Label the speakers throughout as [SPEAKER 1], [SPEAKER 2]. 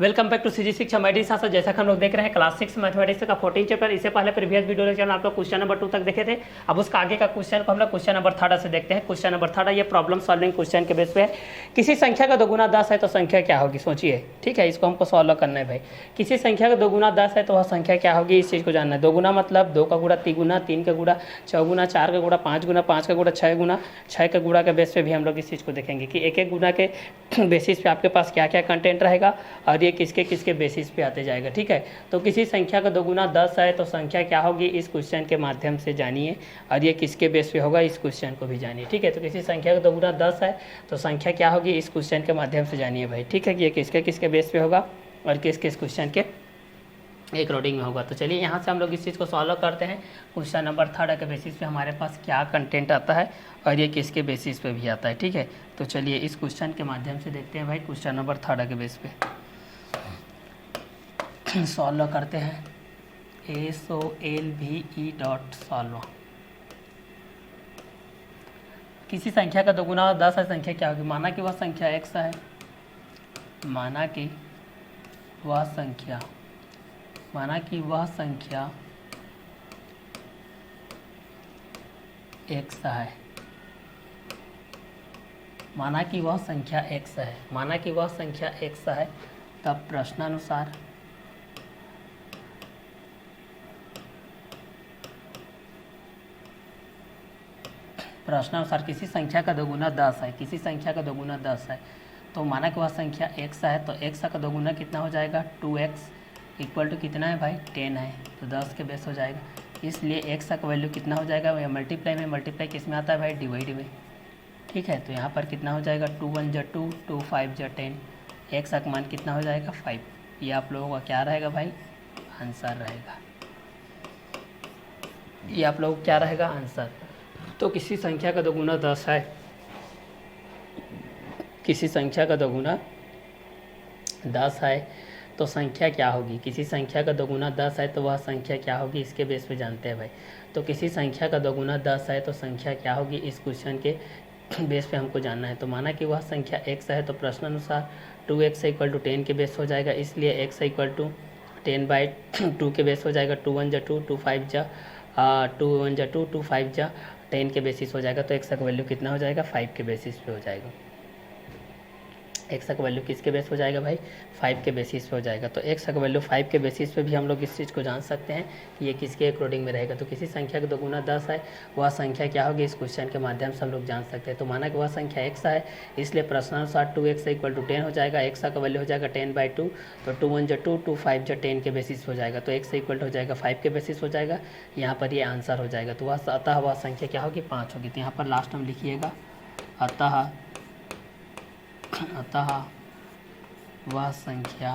[SPEAKER 1] Welcome back to CG शिक्षा Maddie साथ जैसा कि हम लोग देख रहे हैं क्लास 6 मैथमेटिक्स का 14 चैप्टर। इससे पहले प्रीवियस वीडियो लेक्चर में आप लोग क्वेश्चन नंबर 2 तक देखे थे। अब उसका आगे का क्वेश्चन को हम लोग क्वेश्चन नंबर 3 से देखते हैं। क्वेश्चन नंबर 3 ये प्रॉब्लम सॉल्विंग क्वेश्चन के बेस पे है। किसी संख्या का दोगुना 10 है तो संख्या क्या होगी, सोचिए। ठीक है, इसको हमको सॉल्व करना है भाई। किसी संख्या का दोगुना 10 है तो वह संख्या क्या होगी, इस चीज़ को जानना है। दोगुना मतलब 2 का गुणा, 3 गुना, 3 का गुणा, 6 गुना, 4 का गुणा, 5 गुना, 5 का गुणा, 6 गुना, 6 का गुणा के बेस पे भी हम लोग इस चीज़ को देखेंगे कि एक एक गुना के बेसिस पे आपके पास क्या क्या कंटेंट रहेगा और ये किसके किसके बेसिस पे आते जाएगा। ठीक है, तो किसी संख्या का दोगुना 10 है तो संख्या क्या होगी, इस क्वेश्चन के माध्यम से जानिए और ये किसके बेस पे होगा, इस क्वेश्चन को भी जानिए। ठीक है, तो किसी संख्या का दोगुना 10 है तो संख्या क्या होगी, इस क्वेश्चन के माध्यम से जानिए भाई। ठीक है, कि ये किसके किसके बेस पे होगा और किस किस क्वेश्चन के एक रोडिंग में होगा। तो चलिए यहाँ से हम लोग इस चीज़ को सॉल्व करते हैं। क्वेश्चन नंबर 3 के बेसिस पे हमारे पास क्या कंटेंट आता है और ये किसके बेसिस पे भी आता है। ठीक है, तो चलिए इस क्वेश्चन के माध्यम से देखते हैं भाई। क्वेश्चन नंबर 3 के बेस पे सॉल्व करते हैं। SOLVE.solve। किसी संख्या का दोगुना 10 है, संख्या क्या होगी। माना कि वह संख्या x है, माना कि वह संख्या x है, माना कि वह संख्या x है, तब प्रश्नानुसार किसी संख्या का दोगुना 10 है, तो माना कि वह संख्या x है, तो x का दोगुना कितना हो जाएगा, 2x इक्वल टू कितना है भाई, 10 है, तो 10 के बेस हो जाएगा। इसलिए x का वैल्यू कितना हो जाएगा भाई, मल्टीप्लाई किस में आता है भाई, डिवाइड में। ठीक है, तो यहाँ पर कितना हो जाएगा, 2 1 जा 2, 2 5 जा 10, x का मान कितना हो जाएगा 5। ये आप लोगों का क्या रहेगा भाई, आंसर रहेगा। ये आप लोगों को क्या रहेगा, आंसर। तो किसी संख्या का दोगुना 10 है, किसी संख्या का दोगुना 10 है तो संख्या क्या होगी। किसी संख्या का दोगुना 10 है तो वह संख्या क्या होगी, इसके बेस पे जानते हैं भाई। तो किसी संख्या का दोगुना 10 है तो संख्या क्या होगी, इस क्वेश्चन के बेस पे हमको जानना है। तो माना कि वह संख्या x है, तो प्रश्न अनुसार 2x इक्वल टू 10 के बेस हो जाएगा। इसलिए x इक्वल टू 10/2 के बेस हो जाएगा। 2 1 जा 2, 2 5 जा 2 2 5 जा 10 के बेसिस हो जाएगा। तो x का वैल्यू कितना हो जाएगा, 5 के बेसिस पे हो जाएगा। x का वैल्यू किसके बेस हो जाएगा भाई, 5 के बेसिस पे हो जाएगा। तो x का वैल्यू 5 के बेसिस पे भी हम लोग इस चीज़ को जान सकते हैं कि ये किसके अकॉर्डिंग में रहेगा। तो किसी संख्या का दोगुना 10 है, वह संख्या क्या होगी, इस क्वेश्चन के माध्यम से हम लोग जान सकते हैं। तो माना कि वह संख्या x है, इसलिए प्रश्नानुसार 2x इक्वल टू 10 हो जाएगा। x का वैल्यू हो जाएगा 10/2, तो 2 1 जा 2, 2 5 जा 10 के बेसिस हो जाएगा। तो x इक्वल हो जाएगा 5 के बेसिस हो जाएगा। यहाँ पर ये आंसर हो जाएगा। तो अतः वह संख्या क्या होगी, 5 होगी। तो यहाँ पर लास्ट में लिखिएगा अतः वह संख्या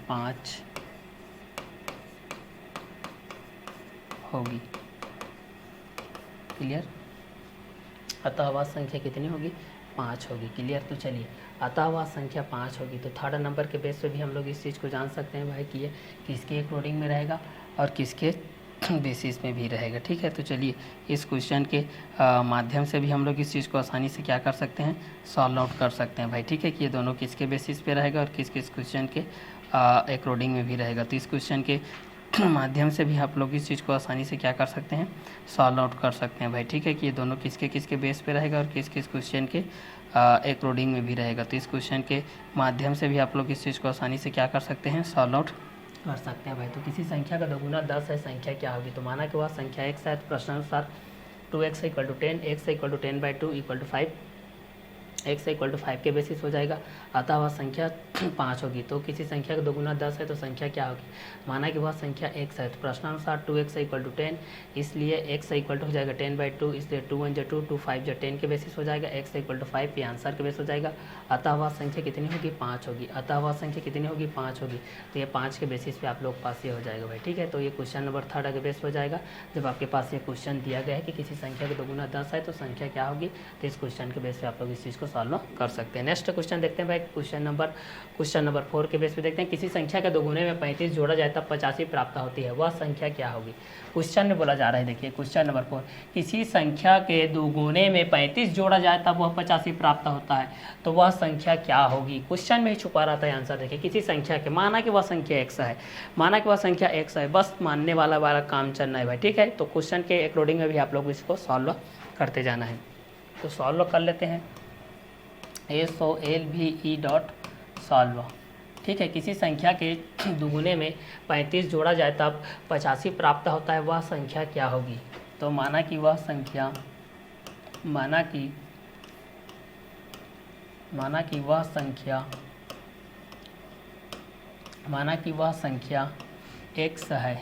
[SPEAKER 1] 5 होगी। क्लियर, अतः वह संख्या कितनी होगी, 5 होगी। क्लियर, तो चलिए अतः वह संख्या 5 होगी। तो 3rd नंबर के बेस पे भी हम लोग इस चीज़ को जान सकते हैं भाई कि ये किसके अकॉर्डिंग में रहेगा और किसके बेसिस में भी रहेगा। ठीक है, तो चलिए इस क्वेश्चन के माध्यम से भी हम लोग इस चीज़ को आसानी से क्या कर सकते हैं, सॉल्व आउट कर सकते हैं भाई। ठीक है, कि ये दोनों किसके बेसिस पे रहेगा और किस किस क्वेश्चन के अकॉर्डिंग में भी रहेगा। तो इस क्वेश्चन के माध्यम से भी आप लोग इस चीज़ को आसानी से क्या कर सकते हैं, सॉल्व आउट कर सकते हैं भाई। ठीक है, कि ये दोनों किसके किसके बेस पे रहेगा और किस किस क्वेश्चन के अकॉर्डिंग में भी रहेगा। तो इस क्वेश्चन के माध्यम से भी आप लोग इस चीज़ को आसानी से क्या कर सकते हैं, सॉल्व आउट कर सकते हैं भाई। तो किसी संख्या का दोगुना 10 है, संख्या क्या होगी। तो माना कि वह संख्या x है, तो प्रश्नानुसार 2x equal to 10, x equal to 10/2 equal to 5, x equal to 5 के बेसिस हो जाएगा। अतः वह संख्या 5 होगी। तो किसी संख्या का दोगुना 10 है तो संख्या क्या होगी। माना कि वह संख्या x है, तो प्रश्नानुसार 2x इक्वल टू 10, इसलिए x इक्वल टू हो जाएगा 10/2, इसलिए 2 1 जा 2, 2 5 जा 10 के बेसिस हो जाएगा। x इक्वल टू 5 ये आंसर के बेस हो जाएगा। अतः वह संख्या कितनी होगी, 5 होगी। अतः वह संख्या कितनी होगी, 5 होगी। तो ये 5 के बेसिस पे आप लोग पास ये हो जाएगा भाई। ठीक है, तो ये क्वेश्चन नंबर 3 के बेस हो जाएगा। जब आपके पास ये क्वेश्चन दिया गया है कि किसी संख्या का दोगुना 10 है तो संख्या क्या होगी, तो इस क्वेश्चन के बेस पे आप लोग इस चीज़ को सॉल्व कर सकते हैं। नेक्स्ट क्वेश्चन देखते हैं भाई, क्वेश्चन नंबर 4 के बेस पे देखते हैं, किसी संख्या के दोगुने में 35 जोड़ा जाए तब 85 प्राप्त होती है, वह संख्या क्या होगी। क्वेश्चन में बोला जा रहा है, देखिए क्वेश्चन नंबर 4, किसी संख्या के दोगुने में 35 जोड़ा जाए तब वह 85 प्राप्त होता है, तो वह संख्या क्या होगी। क्वेश्चन में ही छुपा रहा था आंसर। देखिए किसी संख्या के, माना कि वह संख्या x है, माना कि वह संख्या x है, बस मानने वाला काम चलना है भाई, ठीक है। तो क्वेश्चन के अकॉर्डिंग में भी आप लोग इसको सॉल्व करते जाना है। तो सॉल्व कर लेते हैं, SOLVE.SOLVE, ठीक है। किसी संख्या के दुगुने में 35 जोड़ा जाए तब 85 प्राप्त होता है, वह संख्या क्या होगी। तो माना कि वह संख्या x है,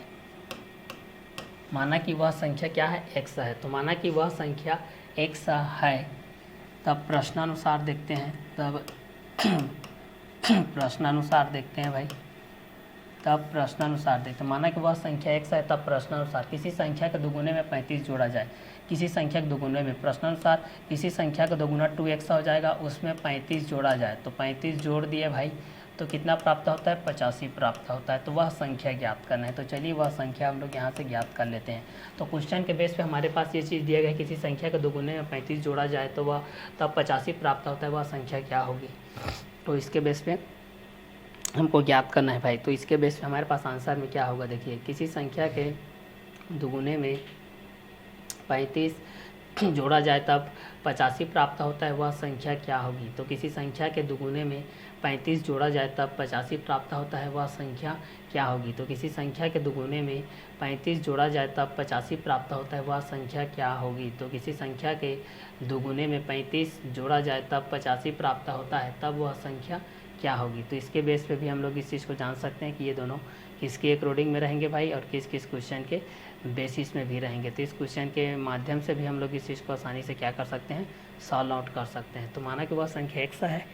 [SPEAKER 1] माना कि वह संख्या क्या है, x है। तो माना कि वह संख्या x है, तब प्रश्नानुसार देखते हैं, तब प्रश्नानुसार देखते हैं भाई, तब प्रश्नानुसार देखते हैं। माना कि वह संख्या x है, तब प्रश्नानुसार किसी संख्या के दोगुने में 35 जोड़ा जाए, किसी संख्या के दोगुने में, प्रश्नानुसार किसी संख्या का दोगुना 2x हो जाएगा, उसमें 35 जोड़ा जाए, तो 35 जोड़ दिए भाई, तो कितना प्राप्त होता है, 85 प्राप्त होता है। तो वह संख्या ज्ञात करना है। तो चलिए वह संख्या हम लोग यहाँ से ज्ञात कर लेते हैं। तो क्वेश्चन के बेस पे हमारे पास ये चीज़ दिया गया है, किसी संख्या के दोगुने में 35 जोड़ा जाए तो वह तब 85 प्राप्त होता है, वह संख्या क्या होगी। तो इसके बेस पे हमको ज्ञात करना है भाई। तो इसके बेस पे हमारे पास आंसर में क्या होगा, देखिए किसी संख्या के दोगुने में 35 जोड़ा जाए तब 85 प्राप्त होता है, वह संख्या क्या होगी। तो किसी संख्या के दोगुने में 35 जोड़ा जाए तब 85 प्राप्त होता है, वह संख्या क्या होगी। तो किसी संख्या के दोगुने में 35 जोड़ा जाए तब 85 प्राप्त होता है, वह संख्या क्या होगी। तो किसी संख्या के दोगुने में 35 जोड़ा जाए तब 85 प्राप्त होता है, तब वह संख्या क्या होगी। तो इसके बेस पे भी हम लोग इस चीज़ को जान सकते हैं कि ये दोनों किसके अकॉर्डिंग में रहेंगे भाई, और किस किस क्वेश्चन के बेसिस में भी रहेंगे। तो इस क्वेश्चन के माध्यम से भी हम लोग इस चीज़ को आसानी से क्या कर सकते हैं, सॉल्व आउट कर सकते हैं। तो माना कि वह संख्या x है,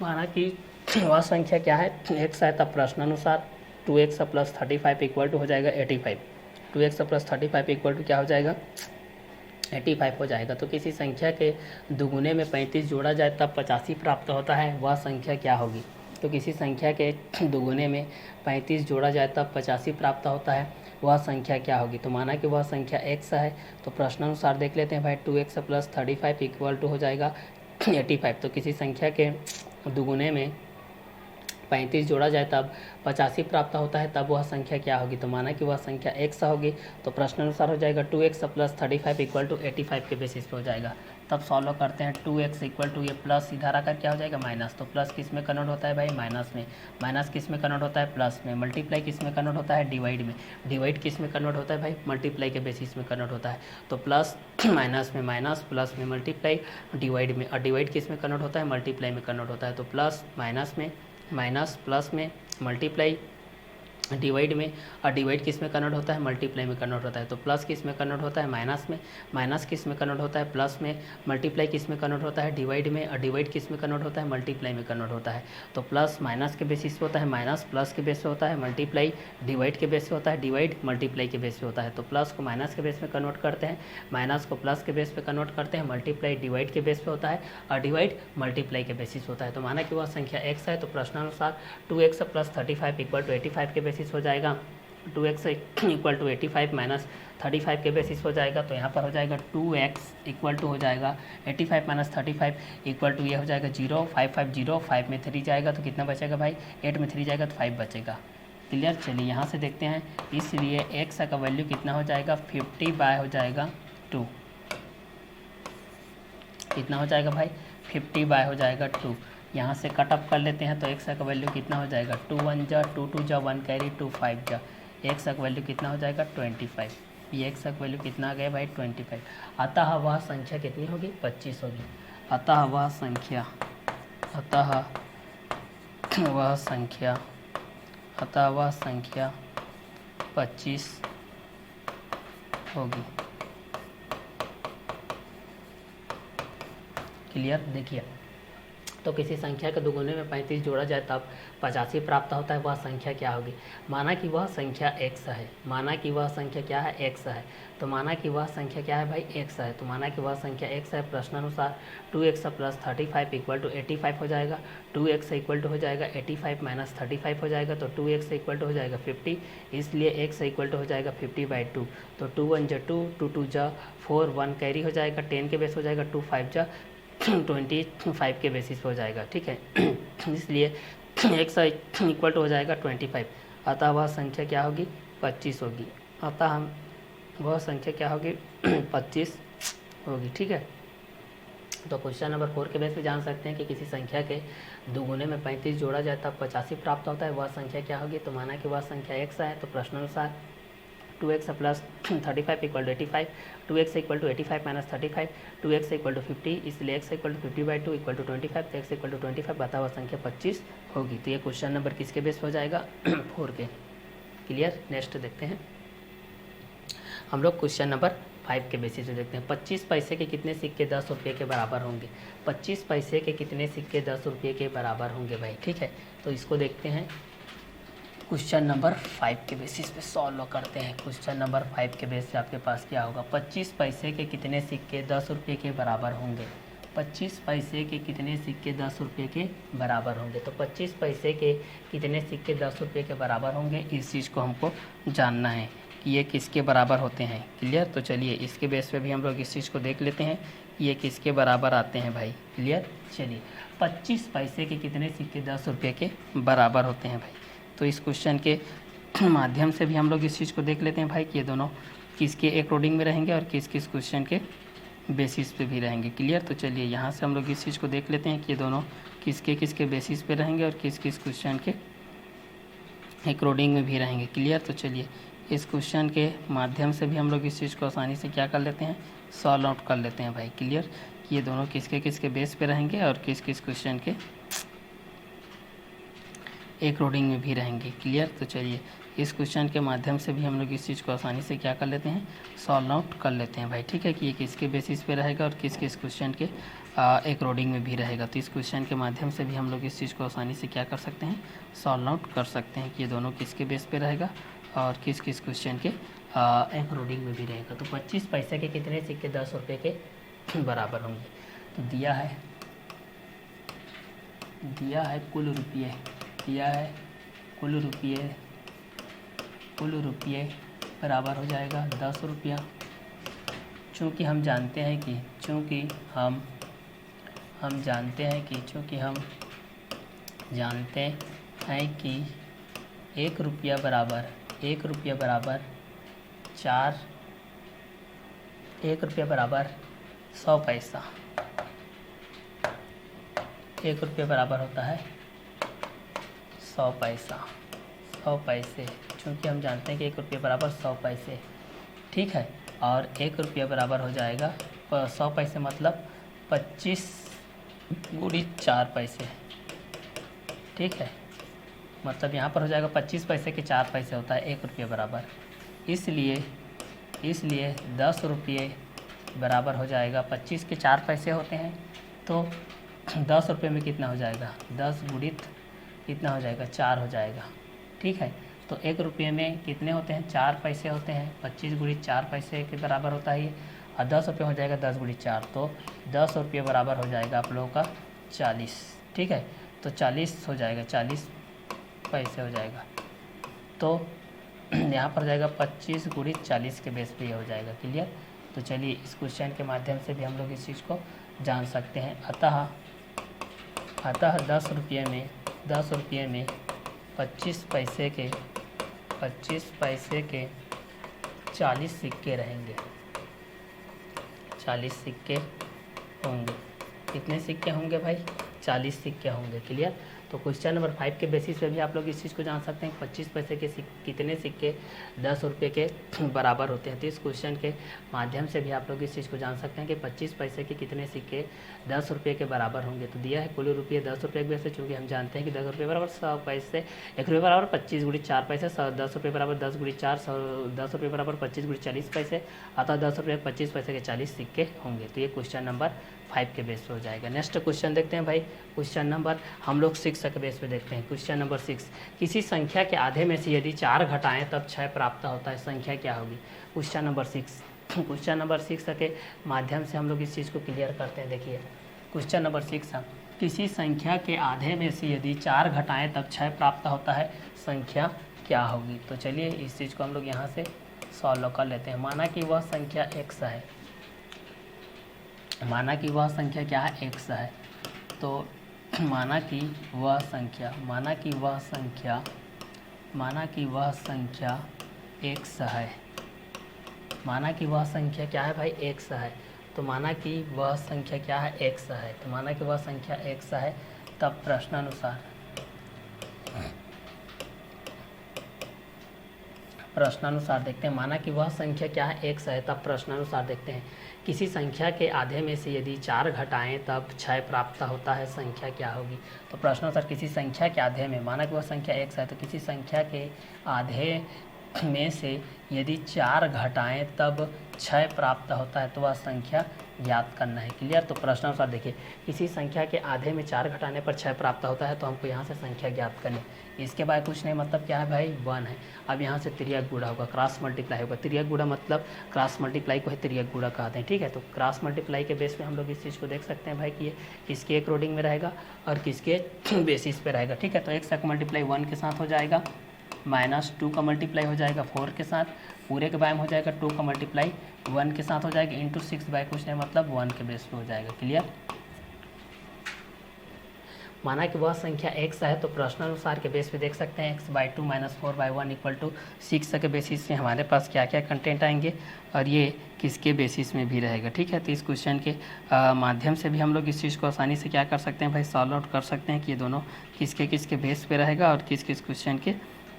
[SPEAKER 1] माना कि वह संख्या क्या है, x है, तब प्रश्नानुसार 2x + 35 इक्वल टू हो जाएगा 85, 2x + 35 इक्वल टू क्या हो जाएगा, 85 हो जाएगा। तो किसी संख्या के दोगुने में 35 जोड़ा जाए तब 85 प्राप्त होता है, वह संख्या क्या होगी। तो किसी संख्या के दोगुने में 35 जोड़ा जाए तब 85 प्राप्त होता है, वह संख्या क्या होगी। तो माना कि वह संख्या x है, तो प्रश्नानुसार देख लेते हैं भाई, 2x + 35 इक्वल टू हो जाएगा 85। तो किसी संख्या के दोगुने में 35 जोड़ा जाए तब 85 प्राप्त होता है, तब वह संख्या क्या होगी। तो माना कि वह संख्या x होगी, तो प्रश्नानुसार हो जाएगा 2x + 35 इक्वल टू 85 के बेसिस पे हो जाएगा। तब सॉल्व करते हैं, 2x इक्वल टू ये प्लस इधर आकर क्या हो जाएगा, माइनस। तो प्लस किस में कन्वर्ट होता है भाई, माइनस में, माइनस किस में कन्वर्ट होता है, प्लस में, मल्टीप्लाई किस में कन्वर्ट होता है, डिवाइड में, डिवाइड किस में कन्वर्ट होता है भाई, मल्टीप्लाई के बेसिस में कन्वर्ट होता है। तो प्लस माइनस में माइनस, प्लस में मल्टीप्लाई, डिवाइड में, और डिवाइड किस में कन्वर्ट होता है, मल्टीप्लाई में कन्वर्ट होता है। तो प्लस माइनस में माइनस, प्लस में मल्टीप्लाई, डिवाइड में, और डिवाइड किस में कन्वर्ट होता है, मल्टीप्लाई में कन्वर्ट होता है। तो प्लस किस में कन्वर्ट होता है, माइनस में, माइनस किस में कन्वर्ट होता है, प्लस में, मल्टीप्लाई किस में कन्वर्ट होता है, डिवाइड में, और डिवाइड किस में कन्वर्ट होता है, मल्टीप्लाई में कन्वर्ट होता है। तो प्लस माइनस के बेसिस पे होता है माइनस, प्लस के बेस पे होता है मल्टीप्लाई, डिवाइड के बेस पे होता है डिवाइड, मल्टीप्लाई के बेस पे होता है। तो प्लस को माइनस के बेस पे कन्वर्ट करते हैं, माइनस को प्लस के बेस पे कन्वर्ट करते हैं, मल्टीप्लाई डिवाइड के बेस पे होता है, और डिवाइड मल्टीप्लाई के बेसिस होता है। तो माना कि वह संख्या x है, तो प्रश्नानुसार 2x + 35 इक्वल टू 85 के बेसिस हो जाएगा, 2x इक्वल टू 85 माइनस 35 के बेसिस हो जाएगा। तो यहाँ पर हो जाएगा 2x इक्वल टू हो जाएगा 85 माइनस 35 इक्वल टू ये हो जाएगा 0, 5 5 0, 5 में 3 जाएगा तो कितना बचेगा भाई, 8 में 3 जाएगा तो 5 बचेगा। क्लियर। चलिए यहाँ से देखते हैं, इसलिए x का वैल्यू कितना हो जाएगा, 50 हो जाएगा 2, कितना हो जाएगा भाई, 50 हो जाएगा 2। यहाँ से कट अप कर लेते हैं, तो x का वैल्यू कितना हो जाएगा, 2 1 जा 2 2 जा 1 कैरी 2 5 जा, x का वैल्यू कितना हो जाएगा 25। ये x का वैल्यू कितना आ गया भाई 25। अतः वह संख्या कितनी होगी, 25 होगी। अतः वह संख्या 25 होगी। क्लियर। देखिए तो किसी संख्या के दुगुने में 35 जोड़ा जाए तब 85 प्राप्त होता है, वह संख्या क्या होगी। माना कि वह संख्या x है, माना कि वह संख्या क्या है, x है। तो माना कि वह संख्या क्या है भाई, x है। तो माना कि वह संख्या x है, प्रश्नानुसार 2x प्लस 35 इक्वल टू 85 हो जाएगा। 2x इक्वल टू हो जाएगा 85 माइनस 35 हो जाएगा, तो 2x इक्वल टू हो जाएगा 50, इसलिए x इक्वल टू हो जाएगा 50/2। तो 2 1 जा 2, 2 2 जा 4, 1 कैरी हो जाएगा, 10 के बेस हो जाएगा, 2 5 जा 25 के बेसिस पे हो जाएगा, ठीक है। इसलिए x इक्वल टू हो जाएगा 25, अतः वह संख्या क्या होगी, 25 होगी। अतः हम वह संख्या क्या होगी 25 होगी, ठीक है। तो क्वेश्चन नंबर 4 के बेस पे जान सकते हैं कि किसी संख्या के दुगुने में 35 जोड़ा जाए तब 85 प्राप्त होता है, वह संख्या क्या होगी। तो माना कि वह संख्या x है, तो प्रश्नानुसार 2x plus 35 equal to 85, 2x equal to 85 minus 35, 2x equal to 50, इसलिए x equal to 50/2 equal to 25, तो x इक्वल टू 25 बता हुआ संख्या 25 होगी। तो ये क्वेश्चन नंबर किसके बेस पे हो जाएगा 4 के। क्लियर। नेक्स्ट देखते हैं हम लोग क्वेश्चन नंबर 5 के बेसिस पे देखते हैं। 25 पैसे के कितने सिक्के 10 रुपये के बराबर होंगे। 25 पैसे के कितने सिक्के 10 रुपये के बराबर होंगे भाई, ठीक है। तो इसको देखते हैं क्वेश्चन नंबर 5 के बेसिस पे सॉल्व करते हैं। क्वेश्चन नंबर 5 के बेस से आपके पास क्या होगा, 25 पैसे के कितने सिक्के 10 रुपये के बराबर होंगे। 25 पैसे के कितने सिक्के 10 रुपये के बराबर होंगे। तो 25 पैसे के कितने सिक्के 10 रुपये के बराबर होंगे, इस चीज़ को हमको जानना है कि ये किसके बराबर होते हैं। क्लियर। तो चलिए इसके बेस पे भी हम लोग इस चीज़ को देख लेते हैं, ये किसके बराबर आते हैं भाई। क्लियर। चलिए 25 पैसे के कितने सिक्के 10 रुपये के बराबर होते हैं भाई। तो इस क्वेश्चन के माध्यम से भी हम लोग इस चीज़ को देख लेते हैं भाई कि ये दोनों किसके अकॉर्डिंग में रहेंगे और किस किस क्वेश्चन के बेसिस पे भी रहेंगे। क्लियर। तो चलिए यहाँ से हम लोग इस चीज़ को देख लेते हैं कि ये दोनों किसके किसके बेसिस पे रहेंगे और किस किस क्वेश्चन के अकॉर्डिंग में भी रहेंगे। क्लियर। तो चलिए इस क्वेश्चन के माध्यम से भी हम लोग इस चीज़ को आसानी से क्या कर लेते हैं, सॉल्व आउट कर लेते हैं भाई। क्लियर। कि ये दोनों किसके किसके बेस पे रहेंगे और किस किस क्वेश्चन के अकॉर्डिंग में भी रहेंगे। क्लियर। तो चलिए इस क्वेश्चन के माध्यम से भी हम लोग इस चीज़ को आसानी से क्या कर लेते हैं, सॉल्व आउट कर लेते हैं भाई। ठीक है कि ये किसके बेसिस पे रहेगा और किस किस क्वेश्चन के अकॉर्डिंग में भी रहेगा। तो इस क्वेश्चन के माध्यम से भी हम लोग इस चीज़ को आसानी से क्या कर सकते हैं, सॉल्व आउट कर सकते हैं कि ये दोनों किसके बेस पे रहेगा और किस किस क्वेश्चन के अकॉर्डिंग में भी रहेगा। तो 25 पैसे के कितने सिक्के 10 रुपये के बराबर होंगे। तो दिया है कुल रुपये, दिया है कुल रुपये बराबर हो जाएगा 10 रुपया। चूँकि हम जानते हैं कि 1 रुपया बराबर 100 पैसा, 1 रुपया बराबर होता है 100 पैसा, 100 पैसे। चूँकि हम जानते हैं कि 1 रुपये बराबर 100 पैसे, ठीक है। और 1 रुपया बराबर हो जाएगा 100 पैसे मतलब 25 गुणी 4 पैसे, ठीक है। मतलब यहाँ पर हो जाएगा 25 पैसे के 4 पैसे होता है 1 रुपये बराबर। इसलिए 10 रुपये बराबर हो जाएगा 25 के 4 पैसे होते हैं, तो 10 रुपये में कितना हो जाएगा, 10 गुणित कितना हो जाएगा, 4 हो जाएगा, ठीक है। तो 1 रुपये में कितने होते हैं, 4 पैसे होते हैं। 25 गुणित 4 पैसे के बराबर होता है ये, और 10 रुपये हो जाएगा 10 गुणित 4, तो 10 रुपये बराबर हो जाएगा आप लोगों का 40, ठीक है। तो 40 हो जाएगा, 40 पैसे हो जाएगा। तो यहाँ पर जाएगा 25 गुणित 40 के बेस पे ये हो जाएगा। क्लियर। तो चलिए इस क्वेश्चन के माध्यम से भी हम लोग इस चीज़ को जान सकते हैं। अतः 10 रुपये में 25 पैसे के 40 सिक्के रहेंगे, 40 सिक्के होंगे। कितने सिक्के होंगे भाई, 40 सिक्के होंगे। क्लियर। तो तो क्वेश्चन नंबर 5 के बेसिस पे भी आप लोग इस चीज़ को जान सकते हैं 25 पैसे के कितने सिक्के 10 रुपये के बराबर होते हैं। तो इस क्वेश्चन के माध्यम से भी आप लोग इस चीज़ को जान सकते हैं कि 25 पैसे के कितने सिक्के 10 रुपये के बराबर होंगे। तो दिया है कुल रुपये 10 रुपये के वैसे, चूँकि हम जानते हैं कि 10 रुपये बराबर 100 पैसे, 1 रुपये बराबर 25 गुड़ी 4 पैसे, 10 रुपये बराबर 10 गुड़ी 4, 10 रुपये बराबर 25 गुड़ी 40 पैसे, अतः 10 रुपये 25 पैसे के 40 सिक्के होंगे। तो ये क्वेश्चन नंबर 5 के बेस पे हो जाएगा। नेक्स्ट क्वेश्चन देखते हैं भाई, क्वेश्चन नंबर हम लोग 6 के बेस पे देखते हैं। क्वेश्चन नंबर 6, किसी संख्या के आधे में से यदि 4 घटाएं तब 6 प्राप्त होता है, संख्या क्या होगी। क्वेश्चन नंबर 6, क्वेश्चन नंबर 6 के माध्यम से हम लोग इस चीज़ को क्लियर करते हैं। देखिए क्वेश्चन नंबर 6, किसी संख्या के आधे में से यदि 4 घटाएं तब 6 प्राप्त होता है, संख्या क्या होगी। तो चलिए इस चीज़ को हम लोग यहाँ से सॉल्व कर लेते हैं। माना कि वह संख्या x है, माना कि वह संख्या क्या है, x है। तो माना कि वह संख्या x है, माना कि वह संख्या क्या है भाई, x है। तो माना कि वह संख्या क्या है, x है। तो माना कि वह संख्या x है, तब प्रश्नानुसार देखते हैं। माना कि वह संख्या क्या है, x है, तब प्रश्नानुसार देखते हैं। किसी संख्या के आधे में से यदि 4 घटाएं तब 6 प्राप्त होता है, संख्या क्या होगी। तो प्रश्नानुसार किसी संख्या के आधे में, माना कि वह संख्या x है, तो किसी संख्या के आधे में से यदि 4 घटाएं तब 6 प्राप्त होता है, तो वह संख्या ज्ञात करना है। क्लियर। तो प्रश्नानुसार देखिए, किसी संख्या के आधे में 4 घटाने पर 6 प्राप्त होता है, तो हमको यहाँ से संख्या ज्ञात करनी। इसके बाद कुछ नहीं, मतलब क्या है भाई, 1 है। अब यहाँ से तिर्यक गुणा होगा, क्रॉस मल्टीप्लाई होगा। तिर्यक गुणा मतलब क्रॉस मल्टीप्लाई को है तिर्यक गुणा कहते हैं, ठीक है। तो क्रॉस मल्टीप्लाई के बेस पे हम लोग इस चीज़ को देख सकते हैं भाई कि ये किसके अकॉर्डिंग में रहेगा और किसके बेसिस पे रहेगा, ठीक है। तो x का मल्टीप्लाई 1 के साथ हो जाएगा, -2 का मल्टीप्लाई हो जाएगा 4 के साथ, पूरे के बारे में हो जाएगा 2 का मल्टीप्लाई 1 के साथ हो जाएगा, इंटू 6 बाय कुछ नहीं मतलब 1 के बेस पे हो जाएगा। क्लियर। माना कि वह संख्या x है, तो प्रश्नानुसार के बेस पे देख सकते हैं x/2 - 4/1 = 6 के बेसिस में हमारे पास क्या क्या कंटेंट आएंगे और ये किसके बेसिस में भी रहेगा, ठीक है। तो इस क्वेश्चन के माध्यम से भी हम लोग इस चीज़ को आसानी से क्या कर सकते हैं भाई, सॉल्व आउट कर सकते हैं कि ये दोनों किसके किसके बेस पे रहेगा और किस किस क्वेश्चन के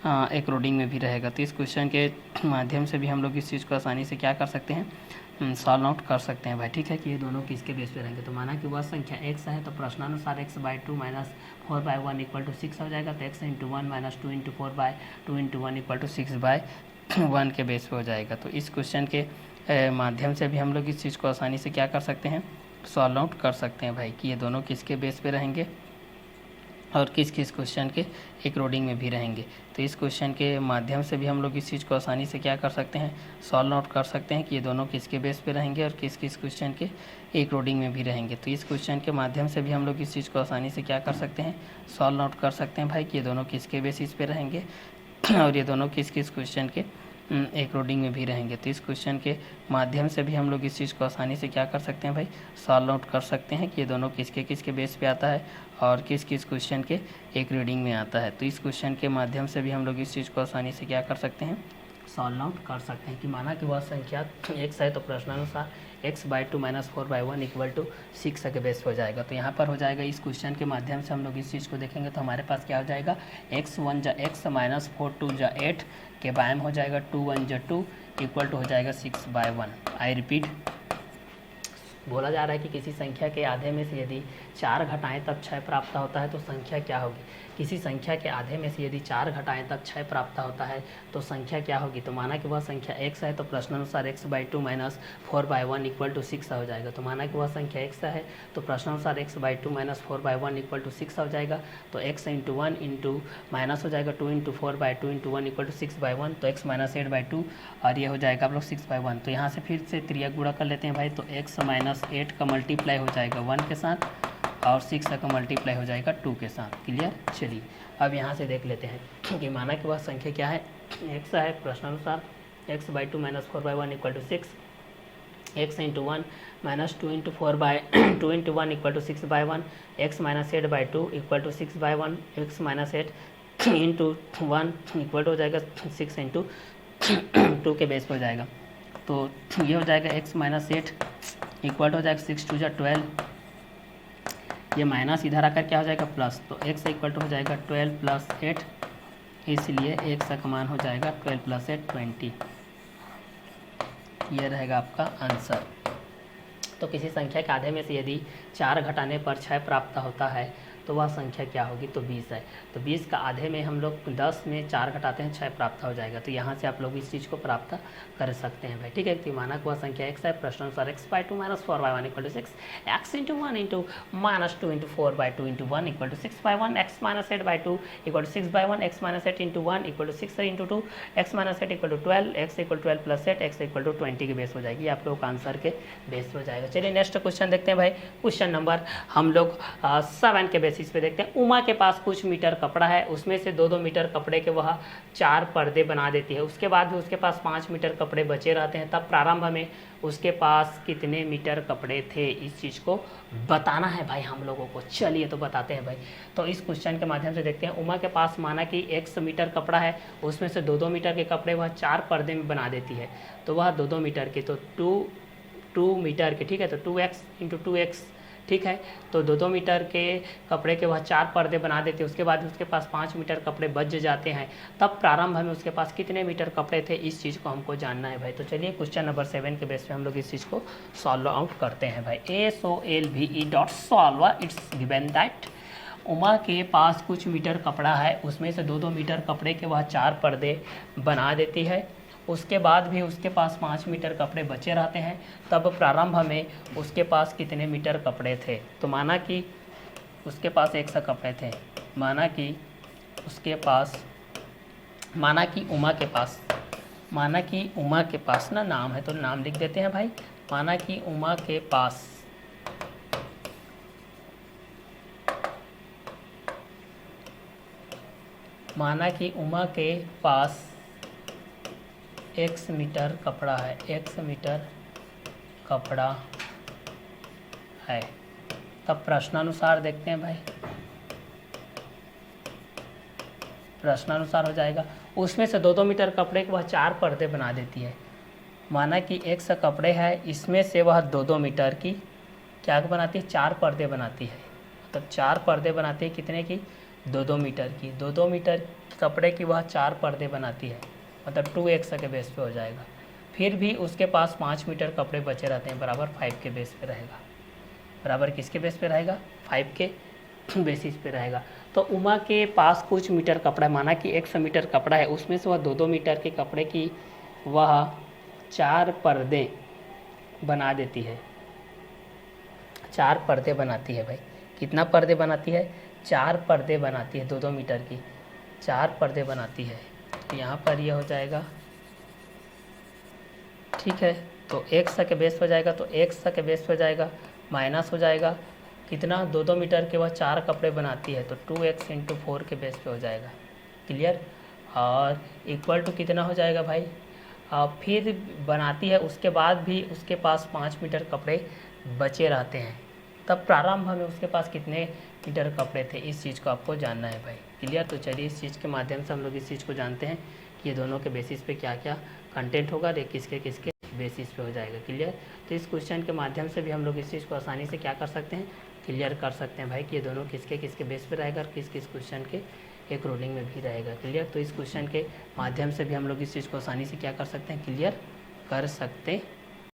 [SPEAKER 1] अकॉर्डिंग में भी रहेगा। तो इस क्वेश्चन के माध्यम से भी हम लोग इस चीज़ को आसानी से क्या कर सकते हैं, सॉल्व आउट कर सकते हैं भाई, ठीक है, कि ये दोनों किसके बेस पे रहेंगे। तो माना कि वह संख्या x है, तो प्रश्नानुसार x/2 - 4/1 = 6 हो जाएगा। तो x × 1 - 2 × 4/2 × 1 = 6/1 के बेस पे हो जाएगा। तो इस क्वेश्चन के माध्यम से भी हम लोग इस चीज़ को आसानी से क्या कर सकते हैं, सॉल्व आउट कर सकते हैं भाई, कि ये दोनों किसके बेस पे रहेंगे और किस किस क्वेश्चन के अकॉर्डिंग में भी रहेंगे। तो इस क्वेश्चन के माध्यम से भी हम लोग इस चीज़ को आसानी से क्या कर सकते हैं, सॉल्व आउट कर सकते हैं कि ये दोनों किसके बेस पे रहेंगे और किस किस क्वेश्चन के अकॉर्डिंग में भी रहेंगे। तो इस क्वेश्चन के माध्यम से भी हम लोग इस चीज़ को आसानी से क्या कर सकते हैं, सॉल्व आउट कर सकते हैं भाई, कि ये दोनों किसके बेसिस पे रहेंगे और ये दोनों किस किस क्वेश्चन के अकॉर्डिंग में भी रहेंगे। तो इस क्वेश्चन के माध्यम से भी हम लोग इस चीज़ को आसानी से क्या कर सकते हैं भाई, सॉल्व आउट कर सकते हैं कि ये दोनों किसके किसके बेस पे आता है और किस किस क्वेश्चन के अकॉर्डिंग में आता है। तो इस क्वेश्चन के माध्यम से भी हम लोग इस चीज़ को आसानी से क्या कर सकते हैं, सॉल्व आउट कर सकते हैं। कि माना कि वह संख्या x है, तो प्रश्नानुसार x/2 - 4/1 = 6 के बेस हो जाएगा। तो यहाँ पर हो जाएगा, इस क्वेश्चन के माध्यम से हम लोग इस चीज़ को देखेंगे तो हमारे पास क्या हो जाएगा, x1 × x - 4 2 × 8 के बारे में हो जाएगा 2 1 × 2 = हो जाएगा 6/1। आई रिपीट, बोला जा रहा है कि किसी संख्या के आधे में से यदि 4 घटाएं तब 6 प्राप्त होता है, तो संख्या क्या होगी। किसी संख्या के आधे में से यदि 4 घटाएं तब 6 प्राप्त होता है, तो संख्या क्या होगी। तो माना कि वह संख्या x है, तो प्रश्नानुसार x/2 - 4/1 = 6 हो जाएगा। तो माना कि वह संख्या x है, तो प्रश्नानुसार x/2 - 4/1 = 6 हो जाएगा। तो x × 1 × माइनस हो जाएगा 2 × 4/2 × 1 = 6/1, तो x - 8/2 और ये हो जाएगा आप लोग 6/1। तो यहाँ से फिर से त्रियक गुणा कर लेते हैं भाई। तो x - 8 का मल्टीप्लाई हो जाएगा 1 के साथ और 6 का मल्टीप्लाई हो जाएगा 2 के साथ। क्लियर। चलिए अब यहाँ से देख लेते हैं कि माना कि वह संख्या क्या है, x है। प्रश्नानुसार x/2 - 4/1 = 6, x × 1 - 2 × 4/2 × 1 = 6/1, x - 8/2 = 6/1, x - 8 × 1 equal हो जाएगा 6 × 2 के बेस पर हो जाएगा। तो ये हो जाएगा x - 8 इक्वल हो जाएगा 6 × 2 = 12, ये माइनस इधर आकर क्या हो जाएगा प्लस, तो x इक्वल टू हो जाएगा 12 + 8, इसलिए x का मान हो जाएगा 12 + 8 20। ये रहेगा आपका आंसर। तो किसी संख्या के आधे में से यदि 4 घटाने पर 6 प्राप्त होता है तो वह संख्या क्या होगी, तो 20 है। तो 20 का आधे में हम लोग 10 में 4 घटाते हैं 6 प्राप्त हो जाएगा। तो यहाँ से आप लोग इस चीज़ को प्राप्त कर सकते हैं भाई, ठीक है। तो माना वह संख्या x है, प्रश्नानुसार x/2 - 4/1 = 6, x × 1 × -2 × 4/2 × 1 = 6/1, x - 8/2 = 6/1, x - 8 × 1 = 6 × 2, x - 8 = 12, x = 12 + 8, x = 20 के बेस हो जाएगी, आप लोग आंसर के बेस हो जाएगा। चलिए नेक्स्ट क्वेश्चन देखते हैं भाई। क्वेश्चन नंबर हम लोग 7 के बेसिस पे देखते हैं। उमा के पास कुछ मीटर कपड़ा है, उसमें से 2-2 मीटर कपड़े के वह 4 पर्दे बना देती है। उसके बाद भी उसके पास 5 मीटर कपड़े बचे रहते हैं, तब प्रारंभ में उसके पास कितने मीटर कपड़े थे, इस चीज़ को बताना है भाई हम लोगों को। चलिए तो बताते हैं भाई। तो इस क्वेश्चन के माध्यम से देखते हैं। उमा के पास माना कि 100 मीटर कपड़ा है, उसमें से 2-2 मीटर के कपड़े वह 4 पर्दे में बना देती है। तो वह 2-2 मीटर के, तो 2 मीटर के, ठीक है। तो 2x × 2x, ठीक है। तो 2-2 मीटर के कपड़े के वह 4 पर्दे बना देते हैं। उसके बाद उसके पास 5 मीटर कपड़े बच जाते हैं, तब प्रारंभ में उसके पास कितने मीटर कपड़े थे, इस चीज़ को हमको जानना है भाई। तो चलिए क्वेश्चन नंबर 7 के बेस पे हम लोग इस चीज़ को सॉल्व आउट करते हैं भाई। SOLVE it's given that Uma के पास कुछ मीटर कपड़ा है, उसमें से 2-2 मीटर कपड़े के वह 4 पर्दे बना देती है। उसके बाद भी उसके पास 5 मीटर कपड़े बचे रहते हैं, तब प्रारंभ में उसके पास कितने मीटर कपड़े थे। तो माना कि उसके पास 100 कपड़े थे, माना कि उसके पास, माना कि उमा के पास ना नाम है तो नाम लिख देते हैं भाई। माना कि उमा के पास x मीटर कपड़ा है, x मीटर कपड़ा है। तब प्रश्नानुसार देखते हैं भाई, प्रश्नानुसार हो जाएगा। उसमें से 2-2 मीटर कपड़े के वह 4 पर्दे बना देती है। माना कि 100 कपड़े हैं, इसमें से वह 2-2 मीटर की क्या बनाती है, 4 पर्दे बनाती है। मतलब 4 पर्दे बनाती है, कितने की, 2-2 मीटर की। 2-2 मीटर कपड़े की वह 4 पर्दे बनाती है, मतलब 2x के बेस पे हो जाएगा। फिर भी उसके पास 5 मीटर कपड़े बचे रहते हैं, बराबर 5 के बेस पे रहेगा। बराबर किसके बेस पे रहेगा, 5 के बेसिस पे रहेगा। तो उमा के पास कुछ मीटर कपड़ा, माना कि 100 मीटर कपड़ा है, उसमें से वह 2-2 मीटर के कपड़े की वह 4 पर्दे बना देती है। 4 पर्दे बनाती है भाई। कितना पर्दे बनाती है, 4 पर्दे बनाती है, 2-2 मीटर की 4 पर्दे बनाती है। तो यहाँ पर यह हो जाएगा, ठीक है। तो 100 के बेस हो जाएगा, तो 100 के बेस हो जाएगा, माइनस हो जाएगा कितना, 2-2 मीटर के वह 4 कपड़े बनाती है, तो 2x × 4 के बेस पे हो जाएगा। क्लियर। और इक्वल टू कितना हो जाएगा भाई, फिर बनाती है, उसके बाद भी उसके पास 5 मीटर कपड़े बचे रहते हैं, तब प्रारंभ में उसके पास कितने मीटर कपड़े थे, इस चीज़ को आपको जानना है भाई। क्लियर। तो चलिए इस चीज़ के माध्यम से हम लोग इस चीज़ को जानते हैं कि ये दोनों के बेसिस पे क्या क्या कंटेंट होगा, और किसके किसके बेसिस पे हो जाएगा। क्लियर। तो इस क्वेश्चन के माध्यम से भी हम लोग इस चीज़ को आसानी से क्या कर सकते हैं, क्लियर कर सकते हैं भाई कि ये दोनों किसके किसके बेस पे रहेगा और किस किस क्वेश्चन के अकॉर्डिंग में भी रहेगा। क्लियर। तो इस क्वेश्चन के माध्यम से भी हम लोग इस चीज़ को आसानी से क्या कर सकते हैं, क्लियर कर सकते हैं।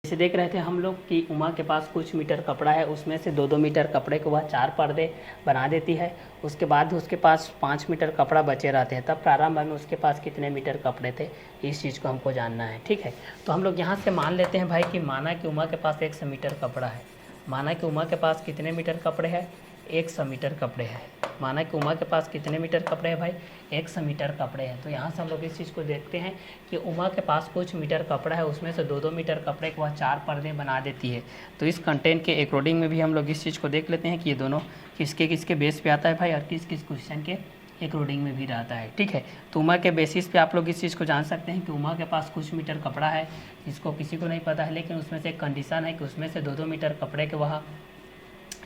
[SPEAKER 1] जैसे देख रहे थे हम लोग कि उमा के पास कुछ मीटर कपड़ा है, उसमें से 2-2 मीटर कपड़े को वह 4 पर्दे बना देती है। उसके बाद उसके पास 5 मीटर कपड़ा बचे रहते हैं, तब प्रारंभ में उसके पास कितने मीटर कपड़े थे, इस चीज़ को हमको जानना है। ठीक है। तो हम लोग यहाँ से मान लेते हैं भाई कि माना कि उमा के पास 100 मीटर कपड़ा है। माना कि उमा के पास कितने मीटर कपड़े हैं, 100 मीटर कपड़े हैं। माना कि उमा के पास कितने मीटर कपड़े हैं भाई, 100 मीटर कपड़े हैं। तो यहाँ से हम लोग इस चीज़ को देखते हैं कि उमा के पास कुछ मीटर कपड़ा है, उसमें से 2-2 मीटर कपड़े को वह 4 पर्दे बना देती है। तो इस कंटेंट के अकॉर्डिंग में भी हम लोग इस चीज़ को देख लेते हैं कि ये दोनों किसके किसके बेस पे आता है भाई, और किस किस क्वेश्चन के अकॉर्डिंग में भी रहता है। ठीक है। तो उमा के बेसिस पे आप लोग इस चीज़ को जान सकते हैं कि उमा के पास कुछ मीटर कपड़ा है, जिसको किसी को नहीं पता है, लेकिन उसमें से एक कंडीशन है कि उसमें से 2-2 मीटर कपड़े के वह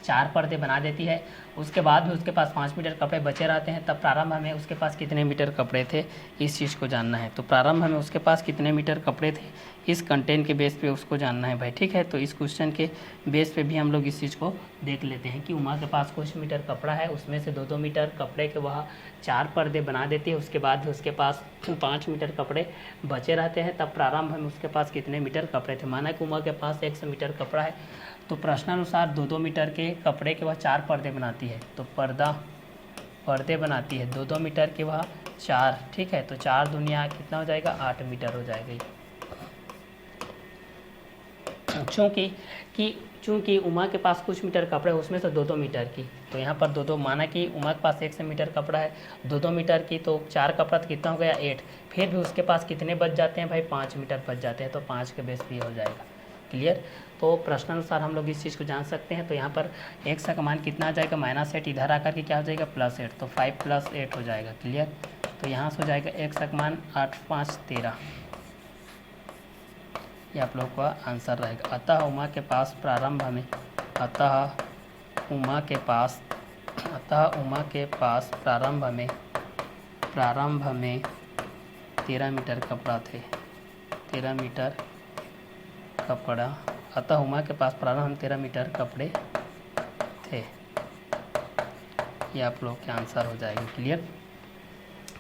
[SPEAKER 1] 4 पर्दे बना देती है। उसके बाद भी उसके पास 5 मीटर कपड़े बचे रहते हैं, तब प्रारंभ में उसके पास कितने मीटर कपड़े थे, इस चीज़ को जानना है। तो प्रारंभ में उसके पास कितने मीटर कपड़े थे, इस कंटेंट के बेस पे उसको जानना है भाई, ठीक है। तो इस क्वेश्चन के बेस पे भी हम लोग इस चीज़ को देख लेते हैं कि उमा के पास कुछ मीटर कपड़ा है, उसमें से 2-2 मीटर कपड़े के वह 4 पर्दे बना देती है, उसके बाद उसके पास 5 मीटर कपड़े बचे रहते हैं, तब प्रारंभ में उसके पास कितने मीटर कपड़े थे। माना कि उमा के पास 100 मीटर कपड़ा है, तो प्रश्नानुसार 2-2 मीटर के कपड़े के वह 4 पर्दे बनाती है, तो पर्दे बनाती है 2-2 मीटर के वह 4, ठीक है। तो 4 दुनिया कितना हो जाएगा, 8 मीटर हो जाएगा। चूँकि उमा के पास कुछ मीटर कपड़ा है, उसमें से 2-2 मीटर की, तो यहाँ पर 2-2, माना कि उमा के पास 100 मीटर कपड़ा है, 2-2 मीटर की, तो 4 कपड़ा तो कितना हो गया, 8। फिर भी उसके पास कितने बच जाते हैं भाई, 5 मीटर बच जाते हैं, तो 5 के बेस भी हो जाएगा। क्लियर। तो प्रश्नानुसार हम लोग इस चीज़ को जान सकते हैं। तो यहाँ पर x का मान कितना आ जाएगा, -8, इधर आकर के क्या हो जाएगा, +8, तो 5 + 8 हो जाएगा। क्लियर। तो यहाँ से हो जाएगा x का मान 8, 5, 13, ये आप लोग का आंसर रहेगा। अतः उमा के पास प्रारंभ में 13 मीटर कपड़ा थे, 13 मीटर कपड़ा, अतः उमा के पास प्रारंभ में 13 मीटर कपड़े थे, ये आप लोग के आंसर हो जाएगा। क्लियर।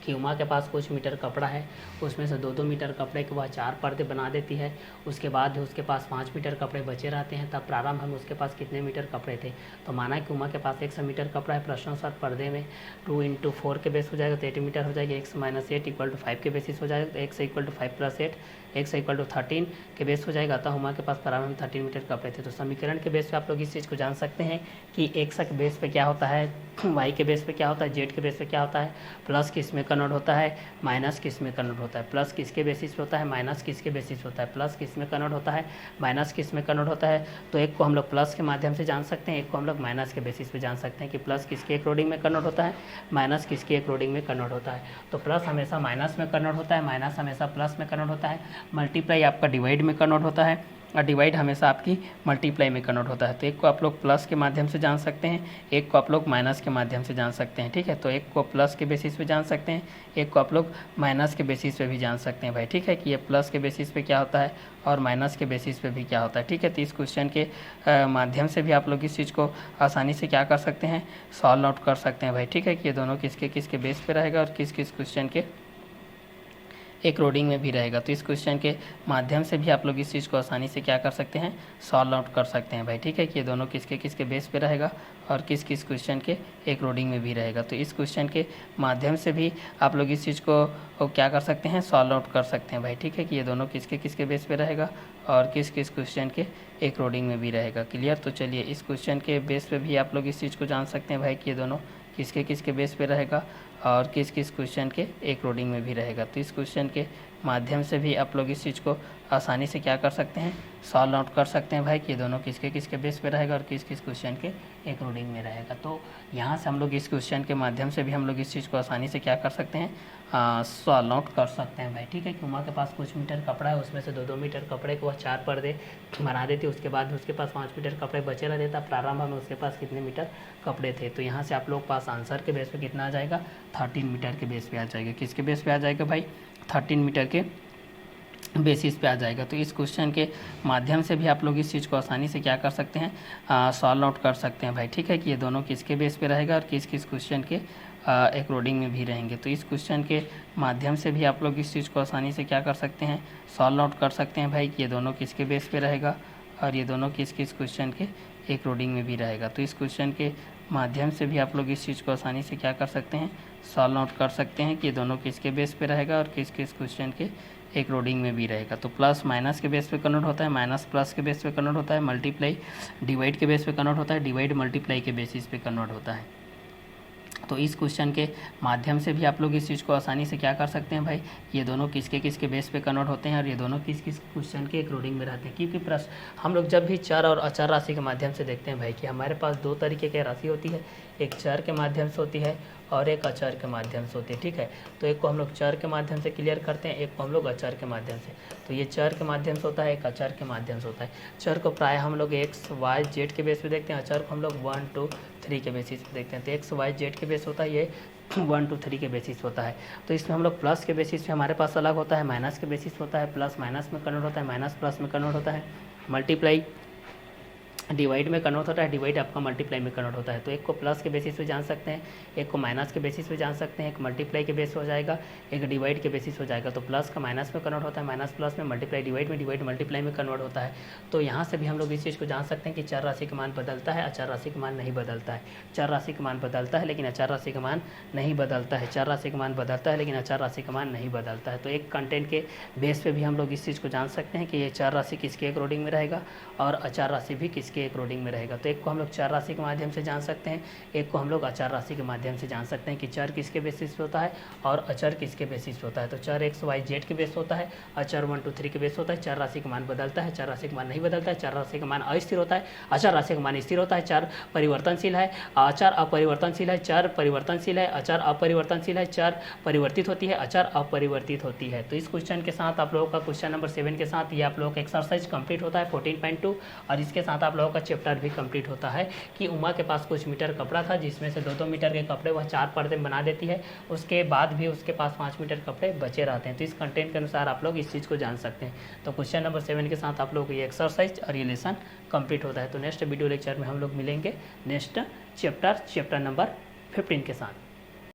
[SPEAKER 1] कि उमा के पास कुछ मीटर कपड़ा है, उसमें से 2-2 मीटर कपड़े के वह 4 पर्दे बना देती है, उसके बाद उसके पास 5 मीटर कपड़े बचे रहते हैं, तब प्रारंभ में उसके पास कितने मीटर कपड़े थे। तो माना कि उमा के पास 100 मीटर कपड़ा है, प्रश्नानुसार पर्दे में 2 × 4 के बेस हो जाएगा, तो 80 मीटर हो जाएगा। x - 8 = 5 के बेसिस हो जाएगा, तो x = 5 + 8, x = 13 के बेस हो जाएगा। अतः उमा के पास प्रारंभ में 13 मीटर कपड़े थे। तो समीकरण के बेस पे आप लोग इस चीज़ को जान सकते हैं कि x के बेस पे क्या होता है, y के बेस पे क्या होता है, z के बेस पे क्या होता है, प्लस किस में कन्वर्ट होता है, माइनस किस में कन्वर्ट होता है, प्लस किसके बेसिस पे होता है, माइनस किसके बेसिस पे होता है, प्लस किस में कन्वर्ट होता है, माइनस किस में कन्वर्ट होता है। तो एक को हम लोग प्लस के माध्यम से जान सकते हैं, एक को हम लोग माइनस के बेसिस पे जान सकते हैं कि प्लस किसके अकॉर्डिंग में कन्वर्ट होता है, माइनस किसके अकॉर्डिंग में कन्वर्ट होता है। तो प्लस हमेशा माइनस में कन्वर्ट होता है, माइनस हमेशा प्लस में कन्वर्ट होता है, मल्टीप्लाई आपका डिवाइड में कन्वर्ट होता है, और डिवाइड हमेशा आपकी मल्टीप्लाई में कन्वर्ट होता है। तो एक को आप लोग प्लस के माध्यम से जान सकते हैं, एक को आप लोग माइनस के माध्यम से जान सकते हैं, ठीक है। तो एक को प्लस के बेसिस पे जान सकते हैं, एक को आप लोग माइनस के बेसिस पे भी जान सकते हैं भाई, ठीक है, कि ये प्लस के बेसिस पे क्या होता है और माइनस के बेसिस पे भी क्या होता है, ठीक है। तो इस क्वेश्चन के माध्यम से भी आप लोग इस चीज़ को आसानी से क्या कर सकते हैं, सॉल्व आउट कर सकते हैं भाई, ठीक है, कि ये दोनों किसके किसके बेस पे रहेगा और किस किस क्वेश्चन के एक रोडिंग में भी रहेगा। तो इस क्वेश्चन के माध्यम से भी आप लोग इस चीज़ को आसानी से क्या कर सकते हैं, सॉल्व आउट कर सकते हैं भाई, ठीक है, कि ये दोनों किसके किसके बेस पे रहेगा और किस किस क्वेश्चन के एक रोडिंग में भी रहेगा। तो इस क्वेश्चन के माध्यम से भी आप लोग इस चीज़ को क्या कर सकते हैं, सॉल्व आउट कर सकते हैं भाई, ठीक है, कि ये दोनों किसके किसके बेस पे रहेगा और किस किस क्वेश्चन के एक रोडिंग में भी रहेगा। क्लियर। तो चलिए इस क्वेश्चन के बेस पे भी आप लोग इस चीज़ को जान सकते हैं भाई कि ये दोनों किसके किसके बेस पे रहेगा और किस किस क्वेश्चन के एक रोडिंग में भी रहेगा। तो इस क्वेश्चन के माध्यम से भी आप लोग इस चीज़ को आसानी से क्या कर सकते हैं, सॉल्व आउट कर सकते हैं भाई कि ये दोनों किसके किसके बेस पे रहेगा और किस किस क्वेश्चन के एक रोडिंग में रहेगा। तो यहाँ से हम लोग इस क्वेश्चन के माध्यम से भी हम लोग इस चीज़ को आसानी से क्या कर सकते हैं, सॉल्व आउट कर सकते हैं भाई, ठीक है। कि उमा के पास कुछ मीटर कपड़ा है, उसमें से 2-2 मीटर कपड़े को वह 4 पर्दे बना देती, उसके बाद उसके पास 5 मीटर कपड़े बचे रह देता, प्रारंभ में उसके पास कितने मीटर कपड़े थे। तो यहाँ से आप लोग पास आंसर के बेस पे कितना आ जाएगा, 13 मीटर के बेस पे आ जाएगा। किसके बेस पे आ जाएगा भाई, 13 मीटर के बेसिस पे आ जाएगा। तो इस क्वेश्चन के माध्यम से भी आप लोग इस चीज़ को आसानी से क्या कर सकते हैं, सॉल्व आउट कर सकते हैं भाई, ठीक है, कि ये दोनों किसके बेस पे रहेगा और किस किस क्वेश्चन के एक रोडिंग में भी रहेंगे। तो इस क्वेश्चन के माध्यम से भी आप लोग इस चीज़ को आसानी से क्या कर सकते हैं, सॉल्व आउट कर सकते हैं भाई कि ये दोनों किसके बेस पे रहेगा और ये दोनों किस किस क्वेश्चन के एक रोडिंग में भी रहेगा। तो इस क्वेश्चन के माध्यम से भी आप लोग इस चीज़ को आसानी से क्या कर सकते हैं, सॉल्व आउट कर सकते हैं कि ये दोनों किसके बेस पे रहेगा और किस किस क्वेश्चन के एक रोडिंग में भी रहेगा। तो प्लस माइनस के बेस पे कन्वर्ट होता है, माइनस प्लस के बेस पे कन्वर्ट होता है, मल्टीप्लाई डिवाइड के बेस पे कन्वर्ट होता है, डिवाइड मल्टीप्लाई के बेसिस पे कन्वर्ट होता है। तो इस क्वेश्चन के माध्यम से भी आप लोग इस चीज़ को आसानी से क्या कर सकते हैं भाई, ये दोनों किसके किसके बेस पे कन्वर्ट होते हैं और ये दोनों किस किस क्वेश्चन के एक रोडिंग में रहते हैं। क्योंकि प्रश्न हम लोग जब भी चर और अचर राशि के माध्यम से देखते हैं भाई कि हमारे पास 2 तरीके की राशि होती है, एक चर के माध्यम से होती है और एक अचर के माध्यम से होती है, ठीक है। तो एक को हम लोग चर के माध्यम से क्लियर करते हैं, एक को हम लोग अचर के माध्यम से। तो ये चर के माध्यम से होता है, एक अचर के माध्यम से होता है। चर को प्राय हम लोग x, y, z के बेस पे देखते हैं, अचर को हम लोग 1, 2, 3 के बेसिस पे देखते हैं। तो एक्स वाई जेड के बेस होता है, ये 1 to 3 के बेसिस होता है। तो इसमें हम लोग प्लस के बेसिस पे हमारे पास अलग होता है, माइनस के बेसिस होता है, प्लस माइनस में कन्वर्ट होता है, माइनस प्लस में कन्वर्ट होता है, मल्टीप्लाई डिवाइड में कन्वर्ट होता है, डिवाइड आपका मल्टीप्लाई में कन्वर्ट होता है। तो एक को प्लस के बेसिस पे जान सकते हैं, एक को माइनस के बेसिस पे जान सकते हैं, एक मल्टीप्लाई के बेस हो जाएगा, एक डिवाइड के बेसिस हो जाएगा। तो प्लस का माइनस में कन्वर्ट होता है, माइनस प्लस में, मल्टीप्लाई डिवाइड में, डिवाइड मल्टीप्लाई में कन्वर्ट होता है। तो यहाँ से भी हम लोग इस चीज़ को जान सकते हैं कि चर राशि का मान बदलता है, अचर राशि का मान नहीं बदलता है। चर राशि का मान बदलता है लेकिन अचर राशि का मान नहीं बदलता है। चर राशि का मान बदलता है लेकिन अचर राशि का मान नहीं बदलता है। तो एक कंटेंट के बेस पे भी हम लोग इस चीज़ को जान सकते हैं कि ये चर राशि किसके अकॉर्डिंग में रहेगा और अचर राशि भी किसके अकॉर्डिंग में रहेगा। तो एक को हम लोग चर राशि के माध्यम से जान सकते हैं, एक को हम लोग अचर राशि के माध्यम से जान सकते हैं कि चर किसके बेसिस पे होता है और अचर किसके बेसिस पे होता है। तो चर एक्स वाई जेड के बेस होता है, अचर 1 to 3 के बेस होता है। चर राशि का मान बदलता है, चर राशि का मान नहीं बदलता है। चर राशि का मान अस्थिर होता है, अचर राशि का मान स्थिर होता है। चर परिवर्तनशील है, अचर अपरिवर्तनशील है। चर परिवर्तनशील है, अचर अपरिवर्तनशील है। चर परिवर्तित होती है, अचर अपरिवर्तित होती है। तो इस क्वेश्चन के साथ आप लोगों का क्वेश्चन नंबर 7 के साथ ये आप लोगों का एक्सरसाइज कंप्लीट होता है 14.2 और इसके साथ आप लोगों का चैप्टर भी कंप्लीट होता है कि उमा के पास कुछ मीटर कपड़ा था जिसमें से 2-2 मीटर के कपड़े वह 4 पर्दे बना देती है, उसके बाद भी उसके पास 5 मीटर कपड़े बचे रहते हैं। तो इस कंटेंट के अनुसार आप लोग इस चीज़ को जान सकते हैं। तो क्वेश्चन नंबर 7 के साथ आप लोगों को ये एक्सरसाइज और ये लेसन कंप्लीट होता है। तो नेक्स्ट वीडियो लेक्चर में हम लोग मिलेंगे नेक्स्ट चैप्टर नंबर 15 के साथ।